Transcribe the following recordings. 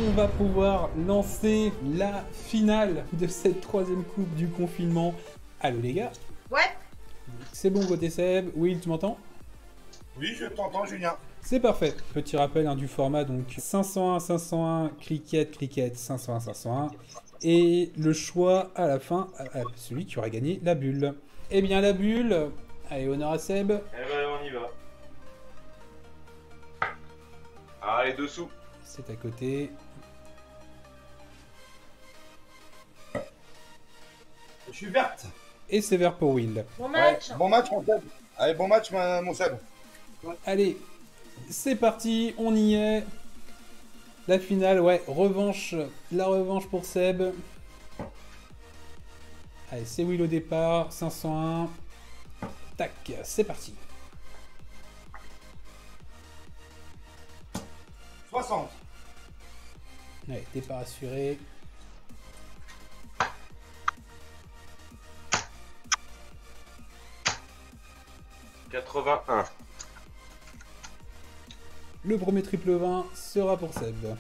qu'on va pouvoir lancer la finale de cette troisième coupe du confinement. Allô les gars? Ouais. C'est bon, voter Seb? Will, tu m'entends? Oui, je t'entends, Julien. C'est parfait. Petit rappel du format, donc 501, 501, cricket, cricket, 501, 501. Et le choix à la fin, celui qui aura gagné la bulle. Eh bien la bulle, allez, honneur à Seb. Eh ben on y va. Allez, dessous. C'est à côté. Je suis verte. Et c'est vert pour Will. Bon match. Ouais, bon match, mon Seb. Allez, bon match, mon Seb. Allez, c'est parti, on y est. La finale, ouais, revanche, la revanche pour Seb. Allez, c'est Will au départ, 501. Tac, c'est parti. 60. Allez, départ assuré. « 81. Le premier triple 20 sera pour Seb.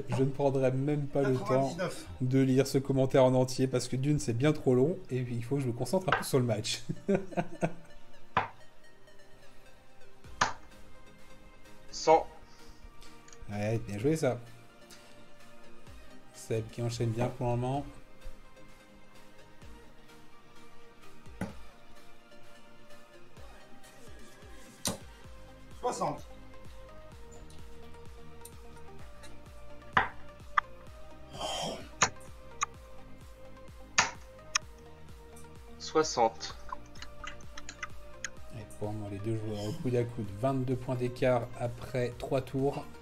Je ne prendrai même pas le temps 99. de lire ce commentaire en entier parce que d'une, c'est bien trop long et puis il faut que je me concentre un peu sur le match. 100. Ouais, bien joué ça. Seb qui enchaîne bien pour le moment. « 60. 60. Et pour le moment, les deux joueurs au coude à coude, 22 points d'écart après 3 tours. «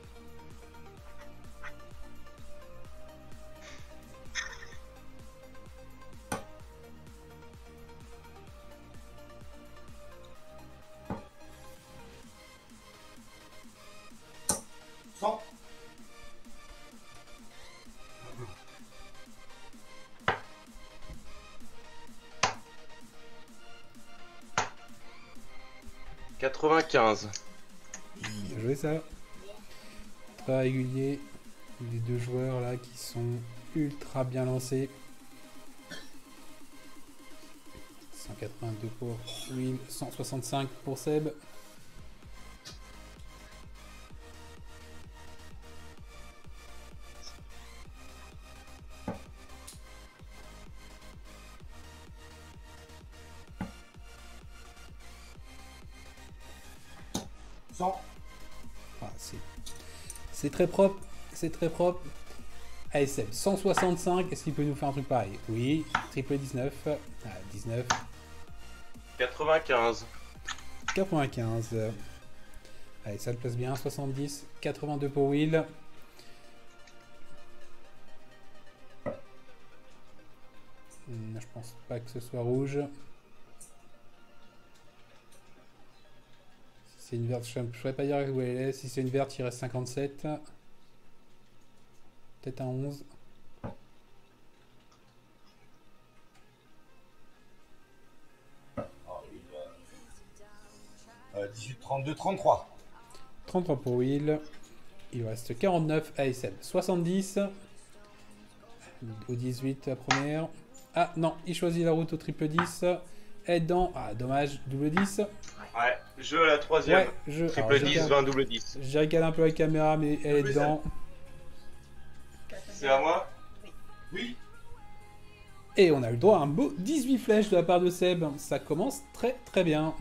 95. Bien joué ça. Très régulier. Les deux joueurs là qui sont ultra bien lancés. 182 pour Will, 165 pour Seb. Ah, c'est très propre, c'est très propre. Allez Seb, 165, est-ce qu'il peut nous faire un truc pareil? Oui, triple 19, ah, 19, 95. 95. Allez, ça le place bien, 70, 82 pour Will. Je pense pas que ce soit rouge. Si c'est une verte, je ne saurais pas dire où elle est. Si c'est une verte, il reste 57. Peut-être un 11. Oh, 18, 32, 33. 33 pour Will. Il lui reste 49 à SM. 70. Au 18, la première. Ah non, il choisit la route au triple 10. Elle est dedans. Ah, dommage, double 10. Ouais, jeu à la troisième. Ouais, je. Triple 10, 20, double 10. Je recale un peu la caméra, mais elle est dedans. C'est à moi? Oui. Et on a eu le droit à un beau 18 flèches de la part de Seb. Ça commence très très bien.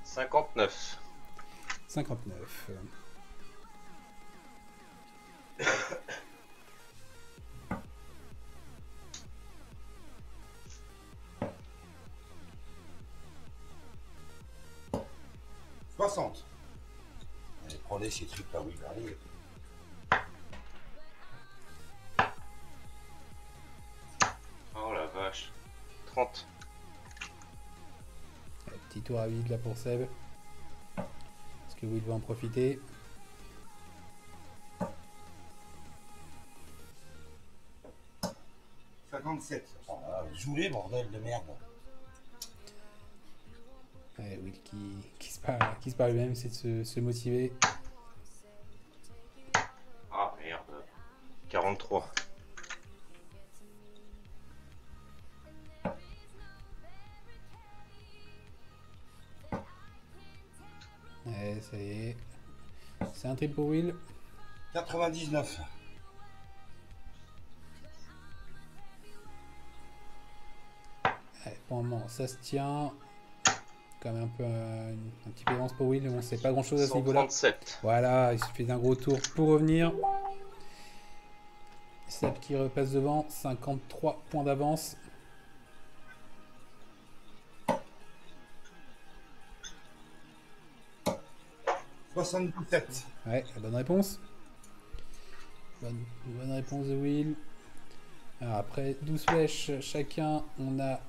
« 59. 59. « 60. Allez, prenez ces trucs là, oui, allez. Oh la vache. 30. Petit tour à vide là pour Seb. Est-ce que Will va en profiter? 57. Enfin, joue-les, bordel de merde. Ouais, Will qui se parle lui-même, c'est de se motiver. Ah merde. 43. Ouais, ça y est. C'est un trip pour Will. 99. Allez, pour le moment, ça se tient. Quand même un peu un petit peu d'avance pour Will, mais on sait pas grand chose à ce niveau-là. 137. Voilà, il suffit d'un gros tour pour revenir. Seb qui repasse devant, 53 points d'avance. « 77. Ouais, la bonne réponse. Bonne réponse de Will. Alors après 12 flèches chacun, on a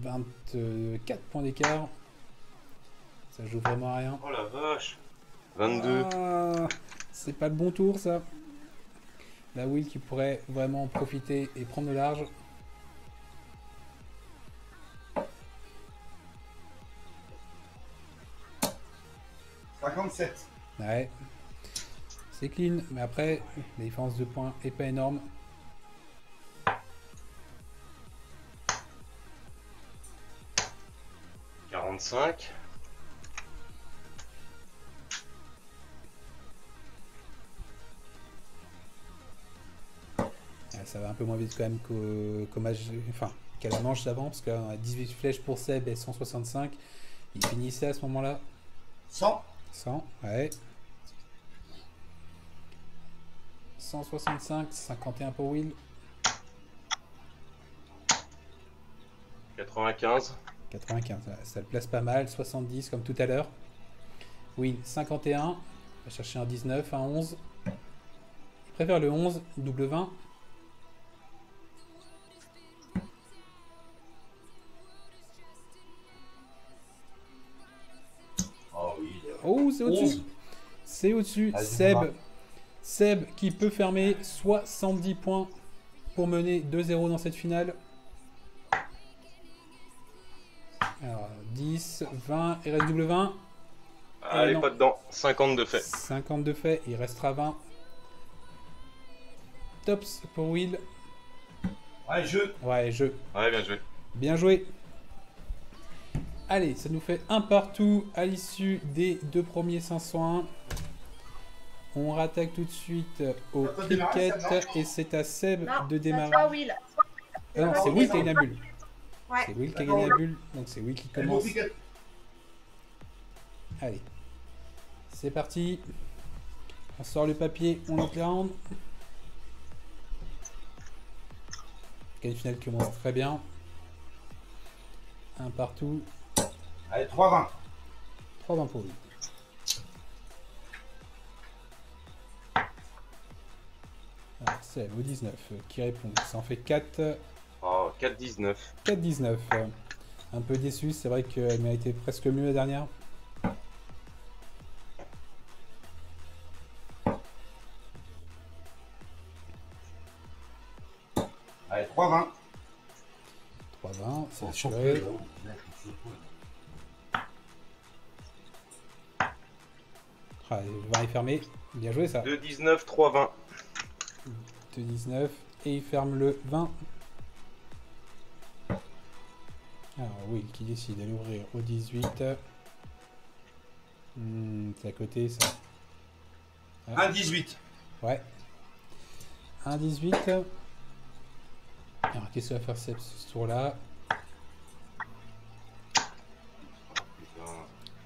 24 points d'écart. Ça joue vraiment à rien. Oh la vache. 22. Ah, c'est pas le bon tour ça. La Will qui pourrait vraiment en profiter et prendre le large. « 57. Ouais. C'est clean, mais après, la différence de points est pas énorme. « 45. Ça va un peu moins vite quand même qu'à la manche d'avant, parce qu'on a 18 flèches pour Seb et 165. Il finissait à ce moment-là. 100. 100, ouais. 165, 51 pour Will. 95. 95, ça le place pas mal. 70 comme tout à l'heure. Will, 51. On va chercher un 19, un 11. Il préfère le 11, double 20. Oh oui. Oh, c'est au-dessus. 11. C'est au-dessus. Vas-y, Seb qui peut fermer 70 points pour mener 2-0 dans cette finale. Alors, 10, 20, il reste double 20. Allez, non. pas dedans. 52 faits. 52 faits, il restera 20. Tops pour Will. Allez, jeu. Ouais, jeu. Ouais, bien joué. Bien joué. Allez, ça nous fait un partout à l'issue des deux premiers 501. On rattaque tout de suite au Ça peut démarrer, cricket Seb, et c'est à Seb Non, de ça démarrer. sera Will. Non, c'est Will qui a gagné la bulle. Ouais. C'est Will qui a gagné la bulle, donc c'est Will qui Allez, commence. mon cricket. Allez, c'est parti. On sort le papier, on note les rounds. Quelle finale qui commence très bien. Un partout. Allez, 3-20. 3-20 pour lui. Alors, c'est au 19 qui répond. Ça en fait 4. Oh, 4-19. 4-19. Un peu déçu, c'est vrai qu'elle méritait presque mieux la dernière. Allez, 3-20. 3-20, c'est Oh, assuré. chaud, Allez, 20 est fermé. Bien joué ça. 2-19, 3-20. 2-19. Et il ferme le 20. Alors Will qui décide d'aller ouvrir au 18. C'est à côté ça. Ah, 1-18. ouais. 1-18. Alors qu'est-ce que va faire ce tour-là?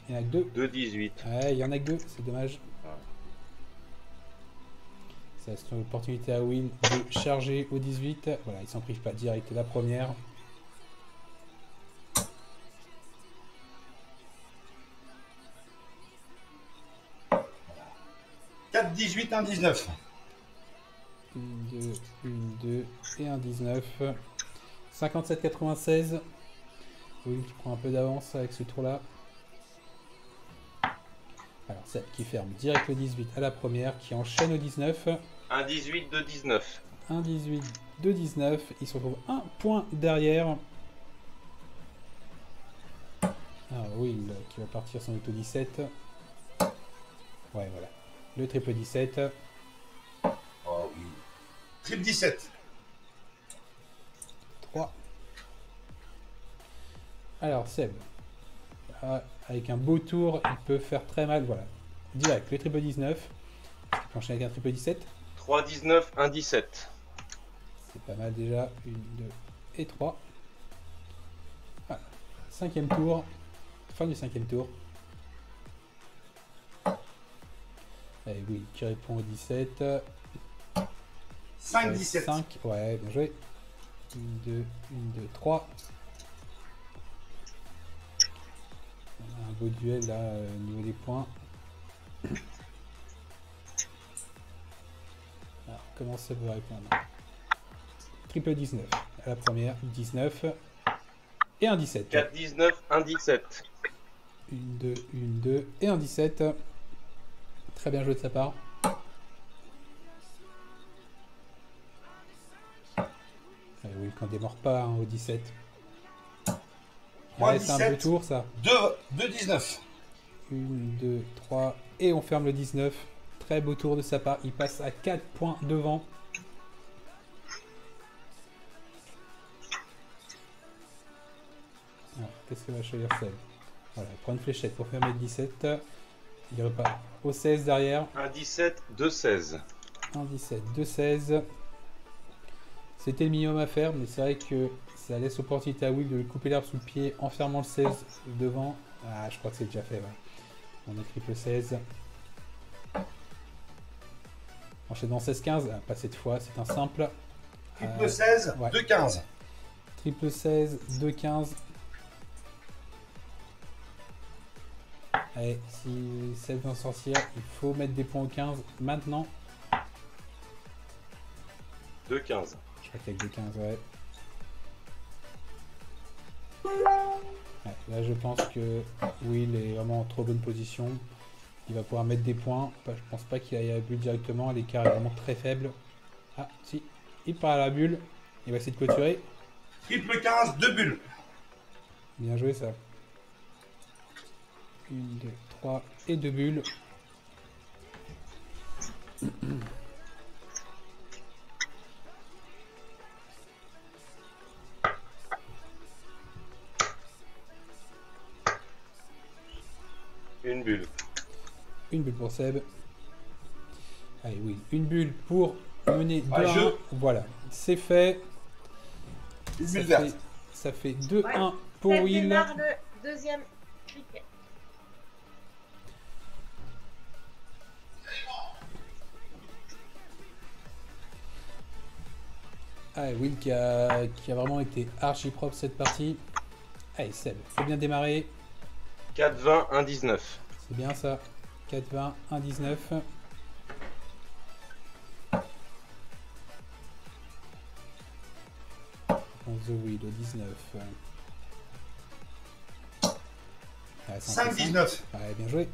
Il y en a que 2. 2-18. Ouais, il y en a que 2, c'est dommage. Ça laisse l'opportunité à Will de charger au 18. Voilà, il s'en prive pas direct la première. « 4-18, 1-19. 1, 2, 1, 2 et un 19. 57-96. Will qui prend un peu d'avance avec ce tour-là. Alors, Seb qui ferme direct le 18 à la première, qui enchaîne au 19. 1-18, 2-19. 1,18, 2,19. Il se retrouve un point derrière. Ah oui, qui va partir sans auto 17. Ouais, voilà. Le triple 17. Oh oui. Triple 17. 3. Alors, Seb. Ah, avec un beau tour, il peut faire très mal. Voilà. Direct, le triple 19. Il peut enchaîner avec un triple 17. 3, 19, 1, 17. C'est pas mal déjà. 1, 2 et 3. Voilà. Cinquième tour. Fin du cinquième tour. Allez, oui, qui répond au 17. 5, 17. 5, ouais, bien joué. 1, 2, 1, 2, 3. On a un beau duel là au niveau des points. Alors, comment ça peut répondre? Triple 19. À la première, 19. Et un 17. 4, 19, 1, 17. 1, 2, 1, 2 et un 17. Très bien joué de sa part. Allez, oui, quand démarre pas hein, au 17. 3, Ouais, c'est un beau 17. tour ça. 2, 19. 1, 2, 3 et on ferme le 19. Très beau tour de sa part. Il passe à 4 points devant. Qu'est-ce que va choisir Seb? Voilà, il prend une fléchette pour fermer le 17. Il repart au 16 derrière. 1, 17, 2, 16. 1, 17, 2, 16. C'était le minimum à faire, mais c'est vrai que ça laisse opportunité à Will de lui couper l'herbe sous le pied en fermant le 16 devant. Ah, je crois que c'est déjà fait. Ouais. On a triple 16. Enchaînement 16-15. Ah, pas cette fois, c'est un simple. Triple 16, ouais. 2, 15. Triple 16, 2, 15. Allez, si Seb veut en sortir, il faut mettre des points au 15 maintenant. 2, 15. Je crois qu'il y a que des 15, ouais. Ouais. Là, je pense que Will est vraiment en trop bonne position. Il va pouvoir mettre des points. Je pense pas qu'il aille à la bulle directement. L'écart est vraiment très faible. Ah, si. Il part à la bulle. Il va essayer de clôturer. Triple 15, 2 bulles. Bien joué, ça. 1, 2, 3 et 2 bulles. Une bulle. Une bulle pour Seb. Allez, oui. Une bulle pour mener 2 Ouais, 1. Voilà. C'est fait. Une Ça bulle fait, verte. ça fait 2 Ouais. 1 pour Seb Will. démarre le deuxième cricket. Ah, Will qui a vraiment été archi propre cette partie. Allez, Seb, faut bien démarrer. 4, 20, 1, 19. C'est bien ça. 4, 20, 1, 19. The Will au 19. Ouais, 5, 19. Ouais, bien joué.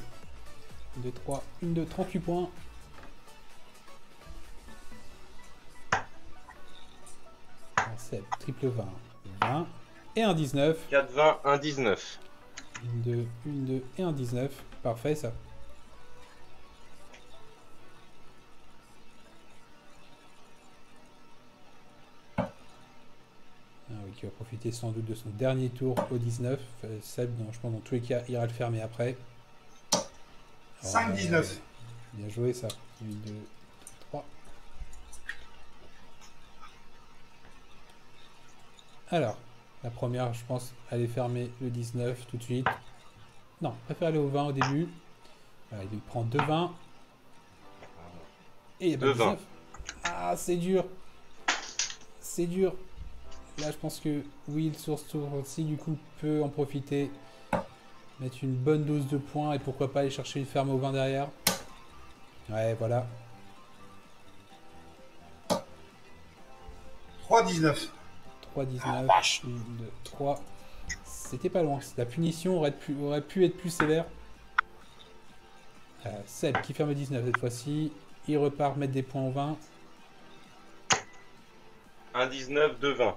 1, 2, 3, 1, 2, 38 points. Alors, Seb, triple 20. 20 et un 19. 4, 20, 1, 19. 1, 2, 1, 2 et un 19. Parfait ça. Ah oui, qui va profiter sans doute de son dernier tour au 19. Seb, je pense dans tous les cas, ira le fermer après. 5, 19. Bien joué ça. 1, 2, 3. Alors, la première, je pense, aller fermer le 19 tout de suite. Non, je préfère aller au 20 au début. Voilà, il prend 2 20. Et il y a pas de 2, 20. 19. Ah, c'est dur. C'est dur. Là, je pense que Will, sur ce tour-ci, du coup, peut en profiter. Mettre une bonne dose de points et pourquoi pas aller chercher une ferme au 20 derrière. Ouais, voilà. 3, 19. 3, 19. Ah, vache. 1, 2, 3. C'était pas loin. La punition aurait pu être plus sévère. Seb qui ferme le 19 cette fois-ci. Il repart mettre des points au 20. 1,19, 2,20.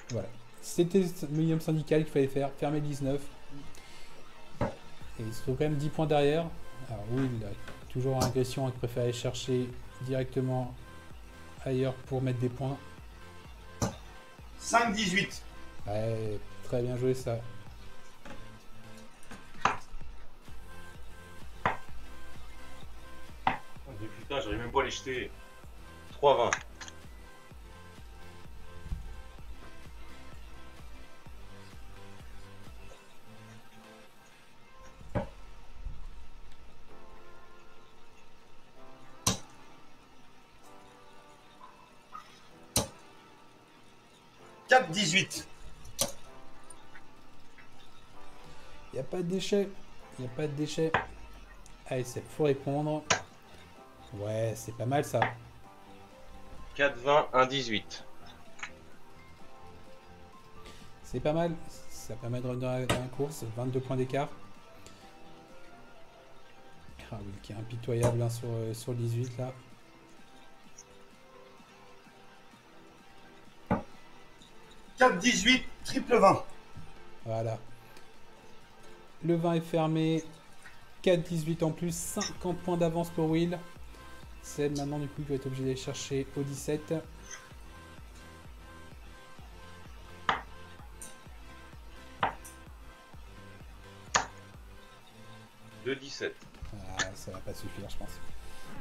Voilà. C'était le minimum syndical qu'il fallait faire. Fermer le 19. Et il se trouve quand même 10 points derrière. Alors oui, il a toujours en agression. Il préfère aller chercher directement ailleurs pour mettre des points. 5-18. Ouais, très bien joué ça. Oh, mais putain, j'arrive même pas à les jeter. 3,20. « 4-18. » Il n'y a pas de déchets. Il n'y a pas de déchets. Allez, c'est faut répondre. Ouais, c'est pas mal ça. 4,20, 1,18. C'est pas mal. Ça permet de revenir dans la course. 22 points d'écart. Ah oui, qui est impitoyable hein, sur le 18 là. « 4-18, triple 20. » Voilà. Le 20 est fermé. 4-18 en plus. 50 points d'avance pour Will. Seb maintenant du coup il va être obligé d'aller chercher au 17. De 17. Ah, ça va pas suffire je pense.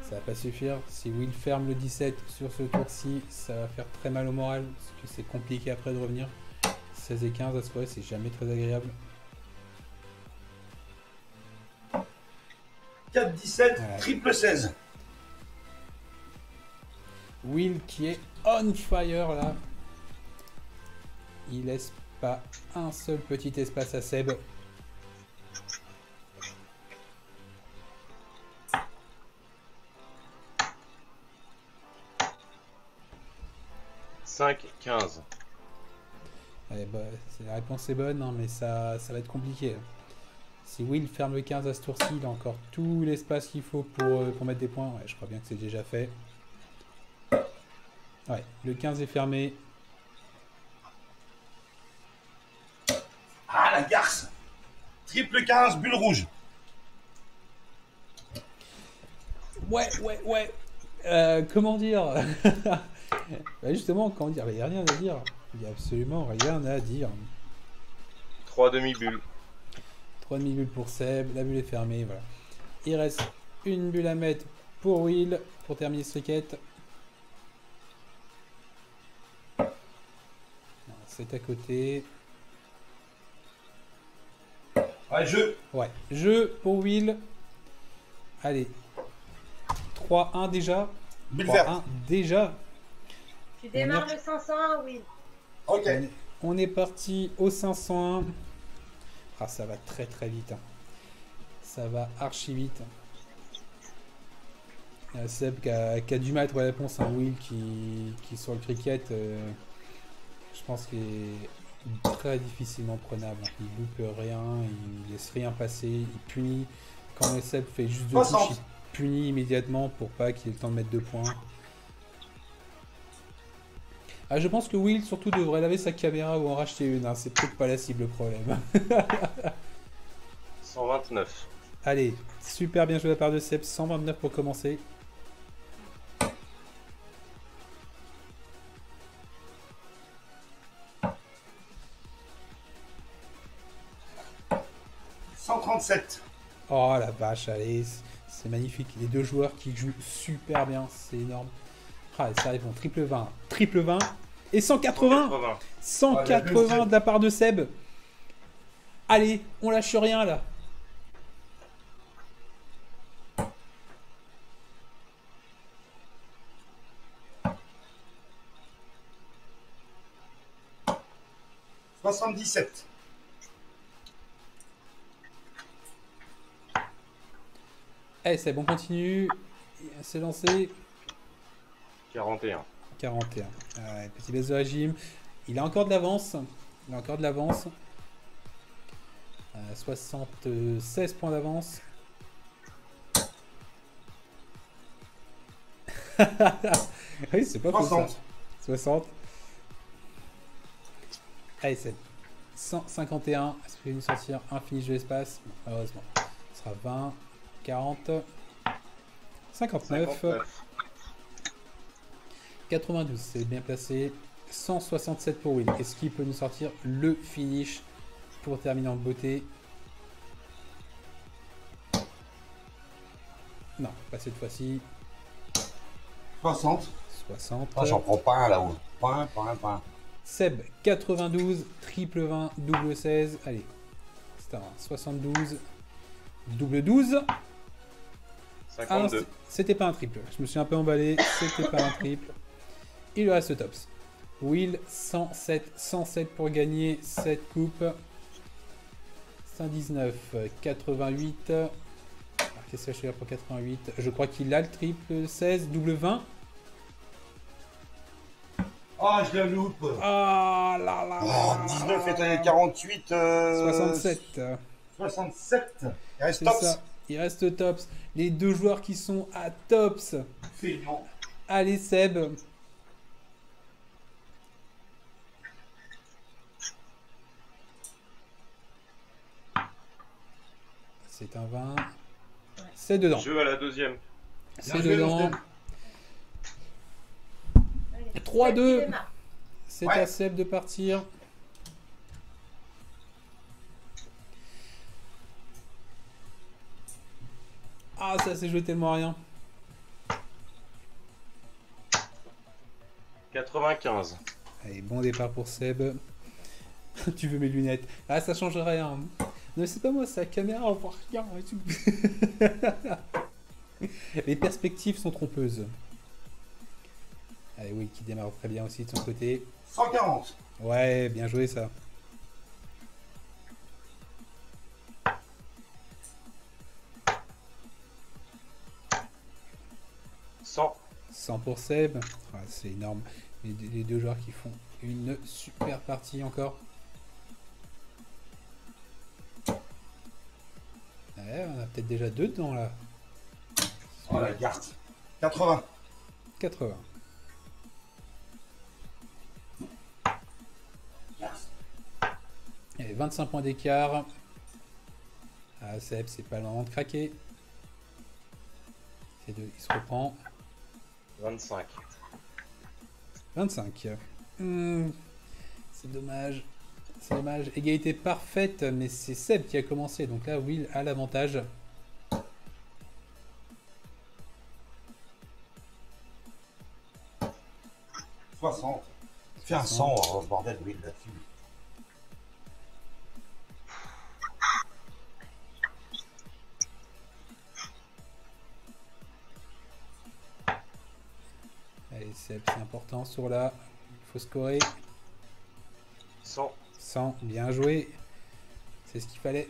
Ça va pas suffire. Si Will ferme le 17 sur ce tour-ci, ça va faire très mal au moral. Parce que c'est compliqué après de revenir. 16 et 15 à scorer, c'est jamais très agréable. 4-17, Voilà. triple 16. Will qui est on fire là. Il laisse pas un seul petit espace à Seb. « 5, 15. » Eh bah, la réponse est bonne, hein, mais ça va être compliqué. Si Will ferme le 15 à ce tour-ci, il a encore tout l'espace qu'il faut pour mettre des points. Ouais, je crois bien que c'est déjà fait. Ouais, le 15 est fermé. Ah, la garce. Triple 15, bulle rouge. Ouais. Comment dire Bah, justement, comment dire, il n'y a rien à dire. Il n'y a absolument rien à dire. 3 demi-bulles. 3 demi-bulles pour Seb, la bulle est fermée, voilà. Il reste une bulle à mettre pour Will, pour terminer ce requête. C'est à côté. Ouais, jeu. Ouais, jeu pour Will. Allez. 3-1 déjà. Bulle 3-1 verte. déjà. Tu démarres le 501, oui. Ok. On est parti au 501. Ah, ça va très très vite. Hein. Ça va archi vite. Seb qui a du mal à trouver la réponse. Un Will qui sur le cricket, je pense qu'il est très difficilement prenable. Il loupe rien, il laisse rien passer, il punit. Quand le Seb fait juste 2 touches, 60. il punit immédiatement pour pas qu'il ait le temps de mettre 2 points. Ah, je pense que Will surtout devrait laver sa caméra ou en racheter une. Hein. C'est peut-être pas la cible le problème. 129. Allez, super bien joué de la part de Seb. 129 pour commencer. « 137. » Oh la vache, allez, c'est magnifique. Les deux joueurs qui jouent super bien, c'est énorme. Ah, ça arrive en triple 20. Triple 20 et 180. 180 de la part de Seb. Allez, on lâche rien là. « 77. » Allez Seb, on continue. C'est lancé. 41. 41. Ouais, petit baisse de régime. Il a encore de l'avance. Il a encore de l'avance. 76 points d'avance. Oui, c'est pas faux ça. 60. 60. Allez, Seb. 151. Est-ce que tu vas nous sortir un finish de l'espace? Heureusement. Ce sera 20, 40, 59, 92. C'est bien placé. 167 pour Will. Est-ce qu'il peut nous sortir le finish pour terminer en beauté? Non, pas cette fois-ci. 60. 60. Ah, j'en prends pas un là-haut. Pas un. Seb, 92, triple 20, double 16. Allez, c'est un 72, double 12. Ah non, 52. c'était pas un triple. Je me suis un peu emballé. C'était pas un triple. Il lui reste tops. Will, 107 pour gagner cette coupe. 119, 88. Alors, qu'est-ce que je fais pour 88? Je crois qu'il a le triple 16, double 20. Ah, je la loupe. Ah là là là. 19 et 48. 67. 67. Il reste C'est tops. ça. Il reste tops. Les deux joueurs qui sont à tops. Feignant. Allez, Seb. C'est un 20. C'est dedans. Jeu à la deuxième. C'est Bien joué, dedans. Seb. Allez, 3-2. Seb qui démarre. C'est Ouais. à Seb de partir. Ah, ça s'est joué tellement à rien. 95. Allez, bon départ pour Seb. Tu veux mes lunettes? Ah, ça change rien. Non, c'est pas moi, c'est la caméra, on voit rien. Les perspectives sont trompeuses. Allez, oui, qui démarre très bien aussi de son côté. 140. Ouais, bien joué ça. « 100 pour Seb. Ah, c'est énorme. Les deux joueurs qui font une super partie encore. Ouais, on a peut-être déjà deux dedans là. Oh la carte. 80. 80. Allez, 25 points d'écart. Ah, Seb, c'est pas le moment de craquer. Il se reprend. 25. 25. C'est dommage. C'est dommage. Égalité parfaite, mais c'est Seb qui a commencé. Donc là, Will a l'avantage. « 60. Fais un 100, oh, bordel, oui, là-dessus. Allez, Seb, c'est important sur là. Il faut scorer. 100. 100, bien joué. C'est ce qu'il fallait.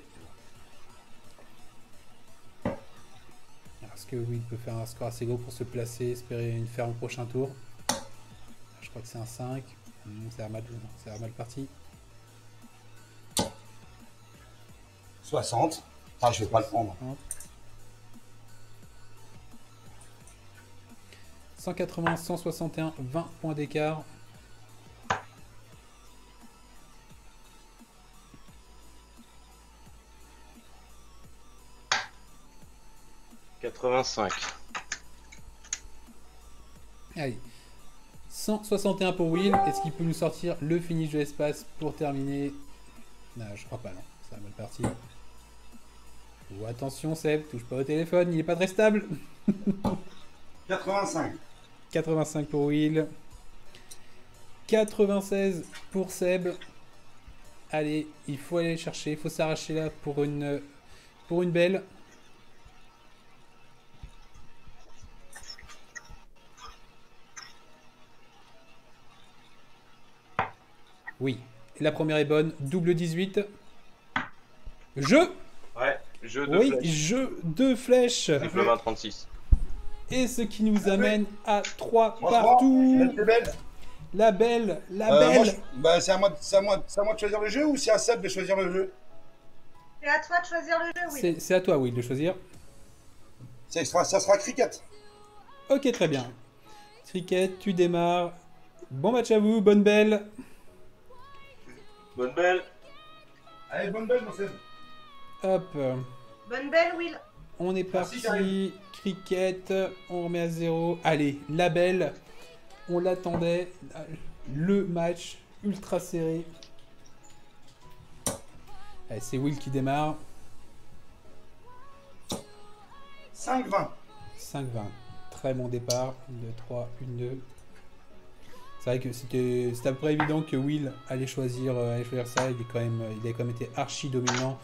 Est-ce que Will peut faire un score assez gros pour se placer, espérer une ferme au prochain tour? Je crois que c'est un 5. Ça a mal parti. 60. Ah, je vais pas le prendre. 180, 161, 20 points d'écart. « 85. Allez. 161 pour Will. Est-ce qu'il peut nous sortir le finish de l'espace pour terminer? Non, je crois pas, non. Ça a mal parti. Oh, attention, Seb, touche pas au téléphone, il est pas très stable. 85. 85 pour Will. 96 pour Seb. Allez, il faut aller chercher, il faut s'arracher là pour une belle. Oui, la première est bonne. Double 18. Jeu. Ouais, jeu de Oui, flèche. jeu de flèches. Triple 20, 36. Et ce qui nous amène à 3 Franchement, partout. la plus belle. La belle, la Moi, belle. bah, c'est à moi de choisir le jeu ou c'est à Seb de choisir le jeu? C'est à toi de choisir le jeu, oui. C'est à toi, Will, de choisir. Ça sera cricket. Ok, très bien. Cricket, tu démarres. Bon match à vous, bonne belle. Bonne belle. Allez, bonne belle, mon Seb. Hop. Bonne belle, Will. On est Merci, parti. Karine. Cricket. On remet à 0. Allez, la belle. On l'attendait. Le match ultra serré. Allez, c'est Will qui démarre. 5-20. 5-20. Très bon départ. 1, 2, 3, 1, 2. C'est vrai que c'était à peu près évident que Will allait choisir ça. Il avait quand même été archi dominant.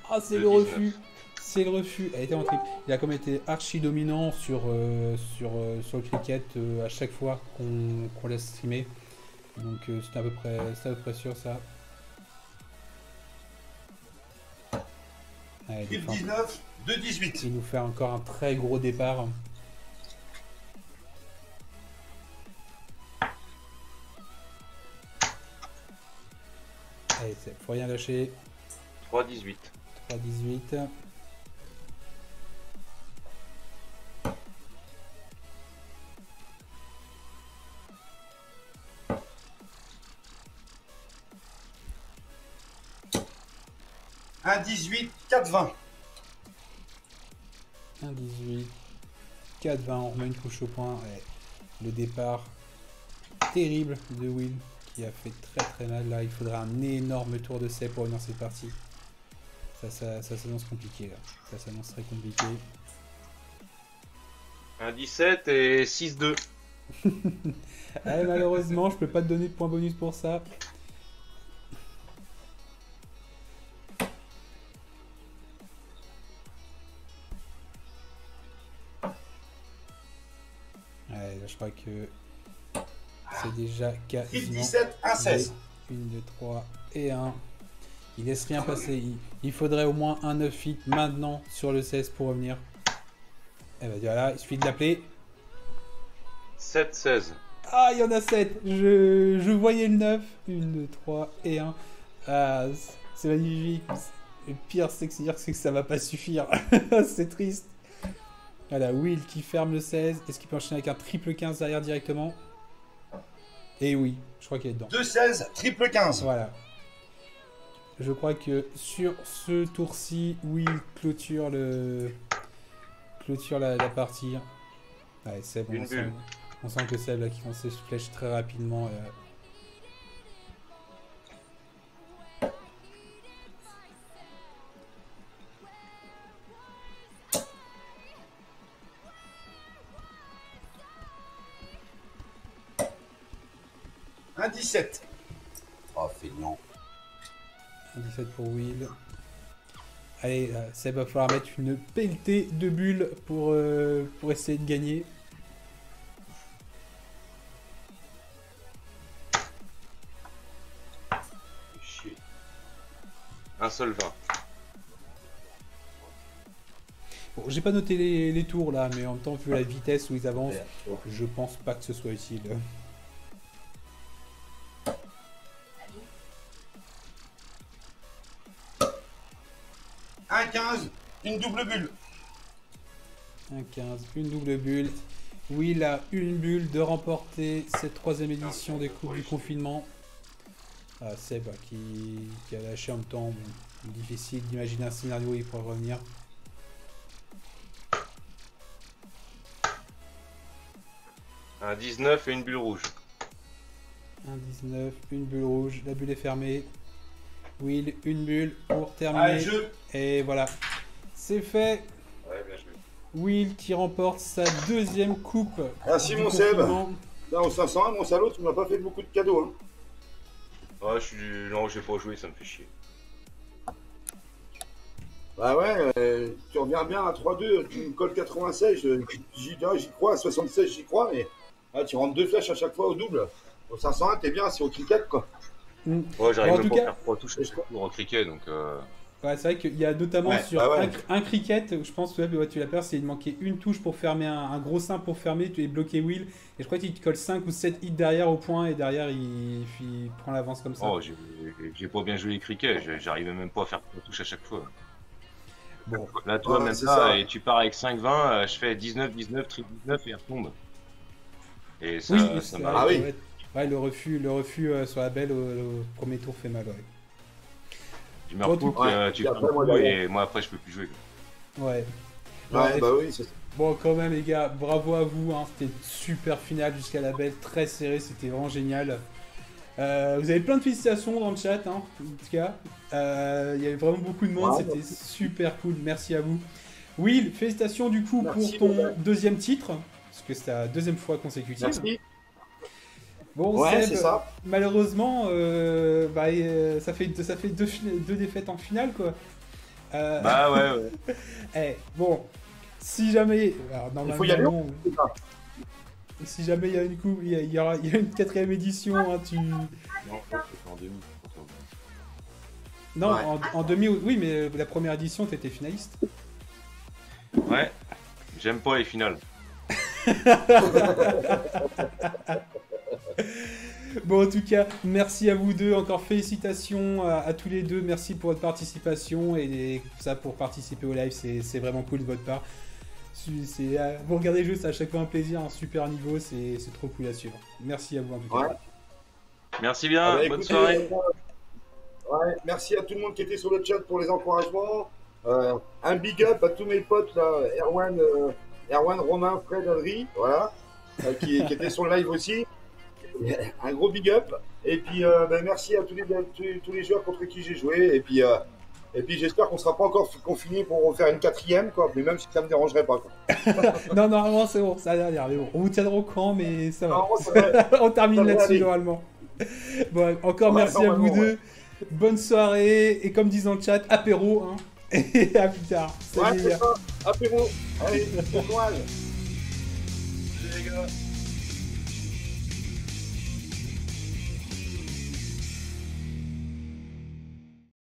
Ah, c'est le refus. C'est le refus. Elle était en triple. Il a quand même été archi dominant sur le cricket à chaque fois qu'on laisse streamer. Donc c'était à peu près sûr ça. Allez, Triple 19, 2-18. il nous fait encore un très gros départ. Allez, faut rien lâcher. 3-18. 3-18. Un 18, 4-20. 1-18. 4-20. On remet une touche au point. Ouais. Le départ terrible de Will qui a fait très mal. Là, il faudra un énorme tour de C pour venir cette partie. Ça s'annonce compliqué là. Ça s'annonce très compliqué. Un 17 et 6-2. Ouais, malheureusement, je peux pas te donner de point bonus pour ça. Ouais, là, je crois que c'est déjà Triple quasiment 17, 1-16. 1, 2, 3 et 1. Il laisse rien passer. Il faudrait au moins un 9 feet maintenant sur le 16 pour revenir. Et ben voilà, il suffit de l'appeler. 7-16. Ah, il y en a 7. Je voyais le 9. 1, 2, 3 et 1. Ah, c'est magnifique. Le pire, c'est que ça va pas suffire. C'est triste. Voilà, Will qui ferme le 16. Est-ce qu'il peut enchaîner avec un triple 15 derrière directement? Et oui, je crois qu'il est dedans. 2-16, triple 15. Voilà. Je crois que sur ce tour-ci, Will clôture la partie. Ouais, Seb, on sent que Seb là, qui lance ses flèches très rapidement. Un 17. Oh, feignant. 17 pour Will. Allez, Seb va falloir mettre une pelletée de bulles pour essayer de gagner. Chier. Un seul 20. Bon, j'ai pas noté les tours là, mais en même temps, vu la vitesse où ils avancent, je pense pas que ce soit utile. Un 15, une double bulle. Un 15, une double bulle. Will a une bulle de remporter cette troisième édition des Coupes du Confinement. Ah, Seb qui a lâché en même temps. Bon, difficile d'imaginer un scénario où il pourrait revenir. Un 19 et une bulle rouge. Un 19, une bulle rouge. La bulle est fermée. Will, une bulle pour terminer. Allez, jeu. Et voilà, c'est fait. Ouais, bien joué. Will qui remporte sa deuxième coupe. Merci, du mon Seb. confinement. Là, au 501, mon salaud, tu m'as pas fait beaucoup de cadeaux. Hein. Ah, non, j'ai pas joué, ça me fait chier. Bah ouais, tu reviens bien à 3-2, tu me colles 96, j'y crois, à 76 j'y crois, mais là, tu rentres 2 flèches à chaque fois au double. Au 501, t'es bien, c'est au cricket quoi. Ouais, j'arrive En même tout pas à cas- faire 3 touches à chaque tour en cricket, donc... Ouais, c'est vrai qu'il y a notamment Ouais, sur bah ouais. un cricket, je pense que tu l'as peur, c'est il manquait une touche pour fermer un gros 5 pour fermer, tu es bloqué Will, et je crois qu'il te colle 5 ou 7 hits derrière au point, et derrière il prend l'avance comme ça. Oh, j'ai pas bien joué les crickets, j'arrivais même pas à faire 3 touches à chaque fois. Bon, Là, toi, Ouais, même c'est ça, ça. et tu pars avec 5-20, je fais 19-19, triple 19 et elle retombe. Et ça, oui, ça c'est m'a Ah oui. ouais, Ouais, le refus sur la belle au premier tour fait mal, ouais. Tu meurs Bon, coup, tu après, perds moi, coup, derrière. et moi après je peux plus jouer. Ouais. Ouais, bah oui, c'est ça. Bon, quand même, les gars, bravo à vous. Hein. C'était une super finale jusqu'à la belle, très serré, c'était vraiment génial. Vous avez plein de félicitations dans le chat, hein, en tout cas. Il y avait vraiment beaucoup de monde, Ouais, c'était super cool. Merci à vous. Will, félicitations du coup Merci, pour ton ouais. deuxième titre, parce que c'est la deuxième fois consécutive. Merci. Bon, Ouais, Seb, c'est ça. malheureusement, ça fait deux défaites en finale, quoi. Bah ouais. Eh, bon, si jamais... Alors, Il faut y aller. non, si jamais il y a il y a une quatrième édition, hein, tu... Non, c'est en demi. Non, Ouais. en demi, oui, mais la première édition, t'étais finaliste. Ouais, j'aime pas les finales. Bon, en tout cas, merci à vous deux. Encore félicitations à tous les deux. Merci pour votre participation et ça pour participer au live, c'est vraiment cool de votre part. Vous regardez le jeu, c'est à chaque fois un plaisir, un super niveau, c'est trop cool à suivre. Merci à vous en tout cas. Ouais. Merci bien, Ah bah, bonne écoutez, soirée. ouais, merci à tout le monde qui était sur le chat pour les encouragements. Un big up à tous mes potes là, Erwan, Romain, Fred, Adri, voilà, qui étaient sur le live aussi. Un gros big up. Et puis merci à tous les joueurs contre qui j'ai joué. Et puis j'espère qu'on ne sera pas encore confiné pour refaire une quatrième, quoi. Mais même si ça me dérangerait pas, quoi. Non, normalement c'est bon, ça a l'air, mais bon, on vous tiendra au courant, mais ça va. Normalement, ça devrait- On termine ça devrait là-dessus aller. normalement. Bon, encore Ouais, merci à vous normalement, deux. Bonne soirée et comme disent dans le chat, apéro. Hein. Et à plus tard. Salut Ouais, les c'est gars. ça. Apéro. Allez, bon courage. Salut les gars.